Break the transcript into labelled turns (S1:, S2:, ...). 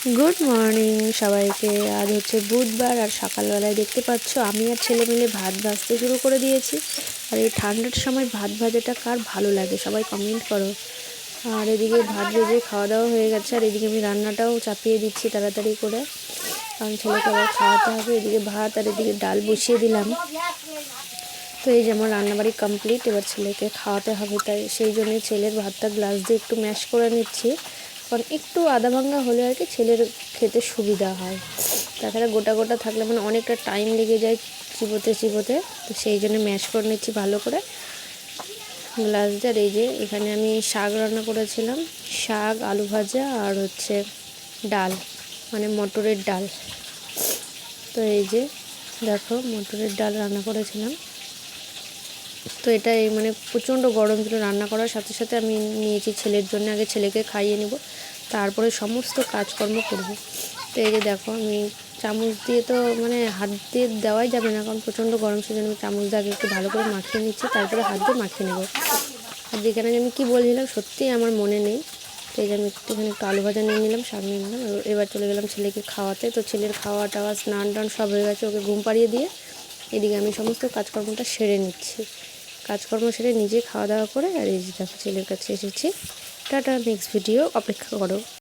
S1: Good morning সবাইকে। আজ হচ্ছে বুধবার আর সকালবেলায় দেখতে পাচ্ছ আমি আর ছেলে মিলে ভাত ভাজতে শুরু করে দিয়েছি। আর এই ঠান্ডার সময় ভাত ভাজাটা কার ভালো লাগে সবাই কমেন্ট করো। আর এদিকে ভাত ভেজে খাওয়া দাওয়া হয়ে গেছে, আর এদিকে আমি রান্নাটাও চাপিয়ে দিচ্ছি তাড়াতাড়ি করে, কারণ ছেলেকে আবার খাওয়াতে হবে। এদিকে ভাত আর এদিকে ডাল বসিয়ে দিলাম। তো এই যে আমার রান্নাবাড়ি কমপ্লিট, এবার ছেলেকে খাওয়াতে হবে, তাই সেই জন্যই ছেলের ভাতটা গ্লাস দিয়ে একটু ম্যাশ করে নিচ্ছি, কারণ একটু আধা ভাঙ্গা হলে আর কি ছেলের খেতে সুবিধা হয়। তাছাড়া গোটা গোটা থাকলে মানে অনেকটা টাইম লেগে যায় চিবোতে চিবোতে, তো সেই জন্য ম্যাশ করে নিচ্ছি ভালো করে গ্লাস দিয়ে। আর এই যে এখানে আমি শাক রান্না করেছিলাম, শাক, আলু ভাজা আর হচ্ছে ডাল, মানে মটরের ডাল। তো এই যে দেখো মটরের ডাল রান্না করেছিলাম। তো এটা এই মানে প্রচণ্ড গরম ছিল, রান্না করার সাথে সাথে আমি নিয়েছি ছেলের জন্য, আগে ছেলেকে খাইয়ে নেব, তারপরে সমস্ত কাজকর্ম করব। তো এই যে দেখো আমি চামচ দিয়ে, তো মানে হাত দিয়ে দেওয়াই যাবে না কারণ প্রচণ্ড গরম, সেজন্য আমি চামচ দিয়ে আগে একটু ভালো করে মাখিয়ে নিচ্ছি, তারপরে হাত দিয়ে মাখিয়ে নেব। আর যেখানে আমি কী বলছিলাম সত্যিই আমার মনে নেই। তো এই যে আমি একটুখানি একটু আলু ভাজা নিয়ে নিলাম, শাক নিয়ে নিলাম, এবার চলে গেলাম ছেলেকে খাওয়াতে। তো ছেলের খাওয়া টাওয়া স্নান টান সব হয়ে গেছে, ওকে ঘুম পাড়িয়ে দিয়ে এদিকে আমি সমস্ত কাজকর্মটা সেরে নিচ্ছি। কাজকর্ম সেরে নিজে খাওয়া দাওয়া করে আর এই যে দেখো ছেলের কাছে এসেছি। টাটা, নেক্সট ভিডিও অপেক্ষা করো।